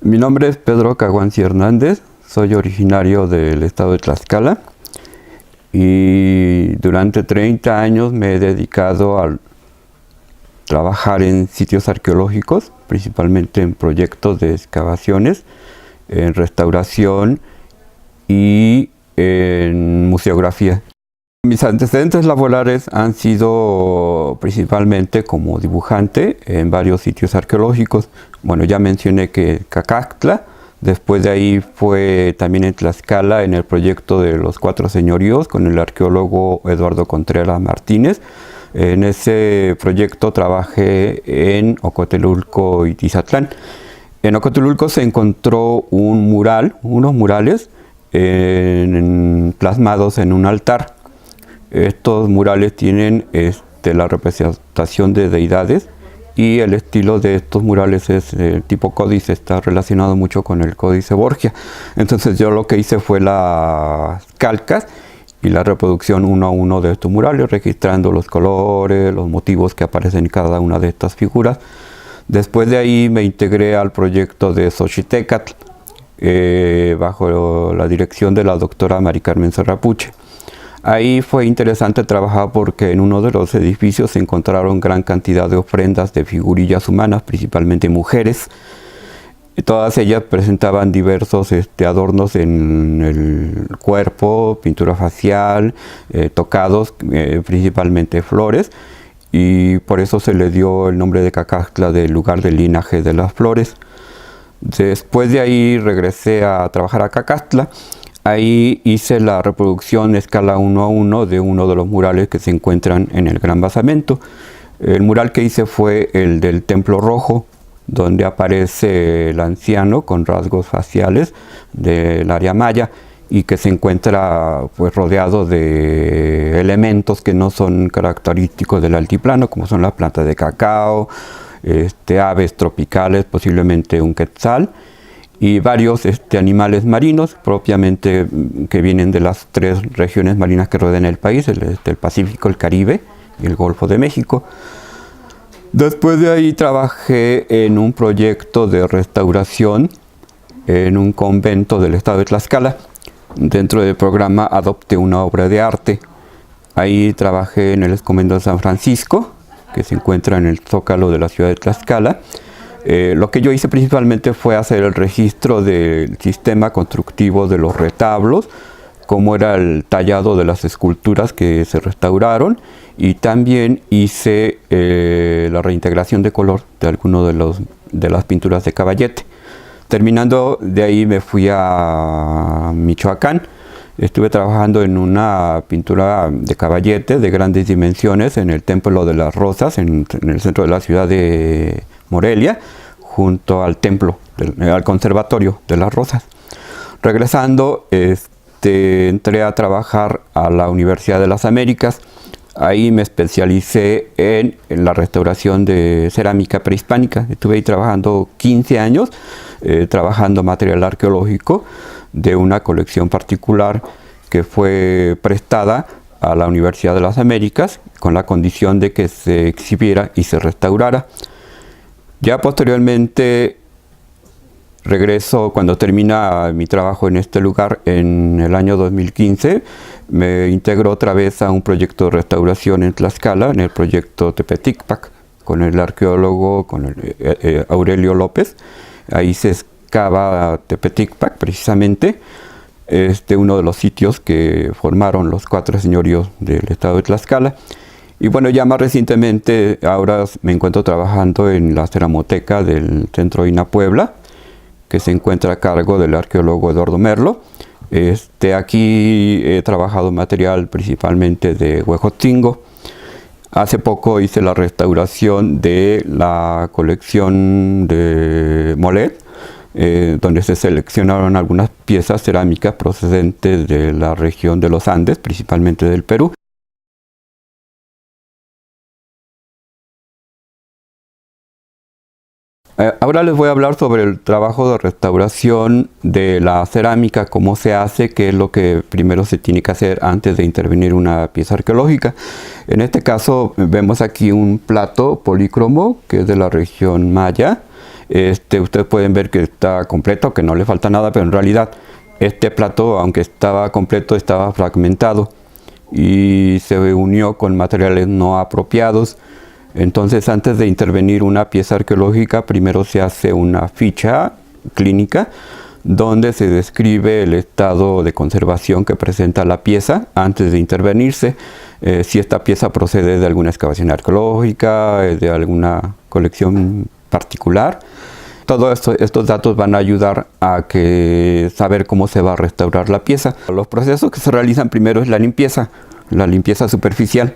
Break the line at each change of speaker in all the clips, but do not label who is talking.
Mi nombre es Pedro Caguanci Hernández, soy originario del estado de Tlaxcala y durante 30 años me he dedicado a trabajar en sitios arqueológicos, principalmente en proyectos de excavaciones, en restauración y en museografía. Mis antecedentes laborales han sido principalmente como dibujante en varios sitios arqueológicos. Bueno, ya mencioné que Cacaxtla, después de ahí fue también en Tlaxcala en el proyecto de los 4 señoríos con el arqueólogo Eduardo Contreras Martínez. En ese proyecto trabajé en Ocotelulco y Tizatlán. En Ocotelulco se encontró un mural, unos murales plasmados en un altar. Estos murales tienen la representación de deidades y el estilo de estos murales es tipo códice, está relacionado mucho con el Códice Borgia. Entonces yo lo que hice fue las calcas y la reproducción uno a uno de estos murales, registrando los colores, los motivos que aparecen en cada una de estas figuras. Después de ahí me integré al proyecto de Xochitecatl, bajo la dirección de la doctora Mari Carmen Serrapuche. Ahí fue interesante trabajar porque en uno de los edificios se encontraron gran cantidad de ofrendas de figurillas humanas, principalmente mujeres. Todas ellas presentaban diversos adornos en el cuerpo, pintura facial, tocados, principalmente flores, y por eso se le dio el nombre de Cacaxtla, del lugar del linaje de las flores. Después de ahí regresé a trabajar a Cacaxtla. Ahí hice la reproducción escala 1:1 de uno de los murales que se encuentran en el Gran Basamento. El mural que hice fue el del Templo Rojo, donde aparece el anciano con rasgos faciales del área maya y que se encuentra pues rodeado de elementos que no son característicos del altiplano, como son las plantas de cacao, aves tropicales, posiblemente un quetzal, y varios animales marinos, propiamente que vienen de las 3 regiones marinas que rodean el país, el Pacífico, el Caribe y el Golfo de México. Después de ahí trabajé en un proyecto de restauración en un convento del estado de Tlaxcala, dentro del programa Adopte una obra de arte. Ahí trabajé en el convento de San Francisco, que se encuentra en el Zócalo de la ciudad de Tlaxcala. Lo que yo hice principalmente fue hacer el registro del sistema constructivo de los retablos, cómo era el tallado de las esculturas que se restauraron, y también hice la reintegración de color de algunos de las pinturas de Caballete. Terminando de ahí me fui a Michoacán. Estuve trabajando en una pintura de Caballete de grandes dimensiones en el Templo de las Rosas, en el centro de la ciudad de Morelia, junto al templo, al Conservatorio de las Rosas. Regresando, entré a trabajar a la Universidad de las Américas. Ahí me especialicé en la restauración de cerámica prehispánica. Estuve ahí trabajando 15 años, trabajando material arqueológico de una colección particular que fue prestada a la Universidad de las Américas con la condición de que se exhibiera y se restaurara. Ya posteriormente regreso, cuando termina mi trabajo en este lugar en el año 2015, me integro otra vez a un proyecto de restauración en Tlaxcala, en el proyecto Tepeticpac, con el arqueólogo Aurelio López. Ahí se excava Tepeticpac, precisamente, uno de los sitios que formaron los 4 señoríos del estado de Tlaxcala. Y bueno, ya más recientemente, ahora me encuentro trabajando en la Ceramoteca del Centro INA Puebla, que se encuentra a cargo del arqueólogo Eduardo Merlo. Aquí he trabajado material principalmente de Huejotzingo. Hace poco hice la restauración de la colección de Molet, donde se seleccionaron algunas piezas cerámicas procedentes de la región de los Andes, principalmente del Perú. Ahora les voy a hablar sobre el trabajo de restauración de la cerámica, cómo se hace, qué es lo que primero se tiene que hacer antes de intervenir una pieza arqueológica. En este caso vemos aquí un plato polícromo que es de la región maya. Ustedes pueden ver que está completo, que no le falta nada, pero en realidad este plato, aunque estaba completo, estaba fragmentado y se unió con materiales no apropiados. Entonces, antes de intervenir una pieza arqueológica, primero se hace una ficha clínica donde se describe el estado de conservación que presenta la pieza antes de intervenirse, si esta pieza procede de alguna excavación arqueológica, de alguna colección particular. Todos estos datos van a ayudar a saber cómo se va a restaurar la pieza. Los procesos que se realizan primero es la limpieza superficial.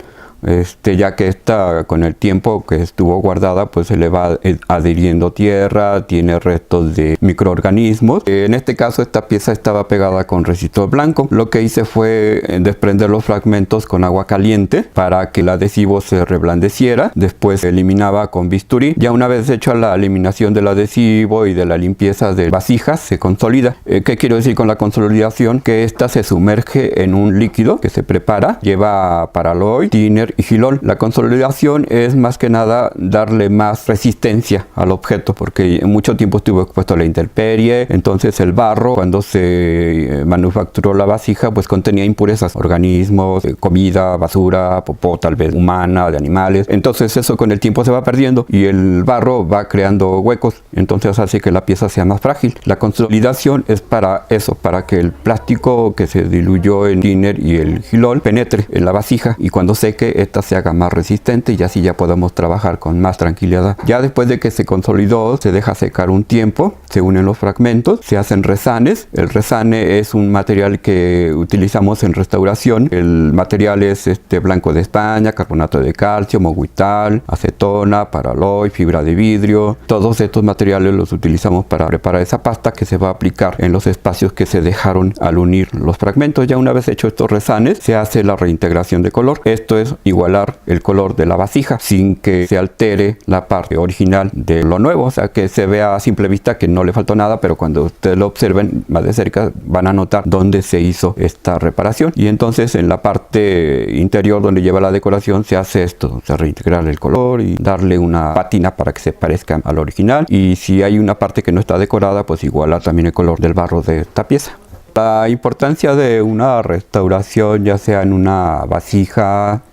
Ya que esta, con el tiempo que estuvo guardada, pues se le va adhiriendo tierra, tiene restos de microorganismos. En este caso, esta pieza estaba pegada con resistol blanco. Lo que hice fue desprender los fragmentos con agua caliente para que el adhesivo se reblandeciera. Después se eliminaba con bisturí. Ya una vez hecha la eliminación del adhesivo y de la limpieza de vasijas, se consolida. ¿Qué quiero decir con la consolidación? Que esta se sumerge en un líquido que se prepara, lleva paraloid, thinner y gilol. La consolidación es más que nada darle más resistencia al objeto, porque mucho tiempo estuvo expuesto a la intemperie. Entonces el barro, cuando se manufacturó la vasija, pues contenía impurezas, organismos, comida, basura, popó tal vez humana, de animales. Entonces eso con el tiempo se va perdiendo y el barro va creando huecos, entonces hace que la pieza sea más frágil. La consolidación es para eso, para que el plástico que se diluyó en thinner y el gilol penetre en la vasija y cuando seque esta se haga más resistente y así ya podemos trabajar con más tranquilidad. Ya después de que se consolidó, se deja secar un tiempo, se unen los fragmentos, se hacen resanes. El resane es un material que utilizamos en restauración. El material es blanco de España, carbonato de calcio, moguital, acetona, paraloid, fibra de vidrio. Todos estos materiales los utilizamos para preparar esa pasta que se va a aplicar en los espacios que se dejaron al unir los fragmentos. Ya una vez hecho estos resanes, se hace la reintegración de color. Esto es igualar el color de la vasija sin que se altere la parte original de lo nuevo, o sea que se vea a simple vista que no le faltó nada, pero cuando ustedes lo observen más de cerca van a notar dónde se hizo esta reparación. Y entonces en la parte interior donde lleva la decoración se hace esto, se reintegrar el color y darle una pátina para que se parezca al original, y si hay una parte que no está decorada, pues igualar también el color del barro de esta pieza. La importancia de una restauración, ya sea en una vasija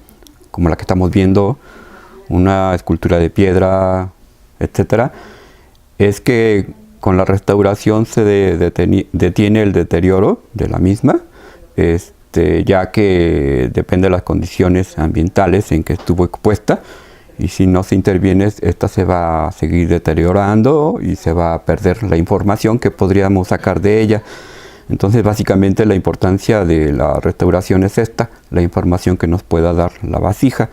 como la que estamos viendo, una escultura de piedra, etcétera, es que con la restauración se detiene el deterioro de la misma, ya que depende de las condiciones ambientales en que estuvo expuesta, y si no se interviene, esta se va a seguir deteriorando y se va a perder la información que podríamos sacar de ella. Entonces, básicamente la importancia de la restauración es esta, la información que nos pueda dar la vasija.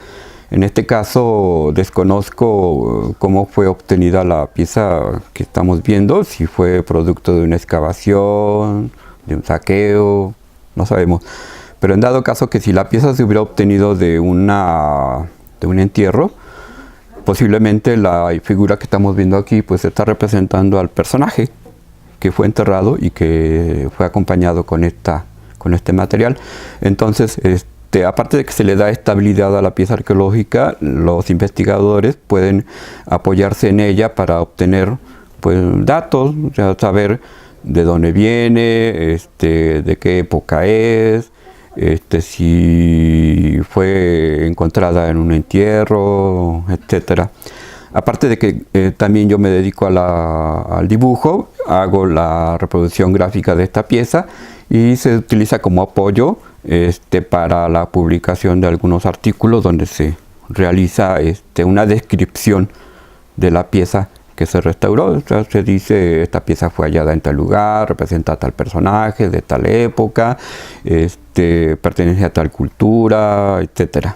En este caso, desconozco cómo fue obtenida la pieza que estamos viendo, si fue producto de una excavación, de un saqueo, no sabemos. Pero en dado caso que si la pieza se hubiera obtenido de un entierro, posiblemente la figura que estamos viendo aquí pues está representando al personaje que fue enterrado y que fue acompañado con este material. Entonces, aparte de que se le da estabilidad a la pieza arqueológica, los investigadores pueden apoyarse en ella para obtener pues, datos, o sea, saber de dónde viene, de qué época es, si fue encontrada en un entierro, etcétera. Aparte de que también yo me dedico al dibujo, hago la reproducción gráfica de esta pieza y se utiliza como apoyo para la publicación de algunos artículos donde se realiza una descripción de la pieza que se restauró. O sea, se dice esta pieza fue hallada en tal lugar, representa a tal personaje de tal época, pertenece a tal cultura, etcétera.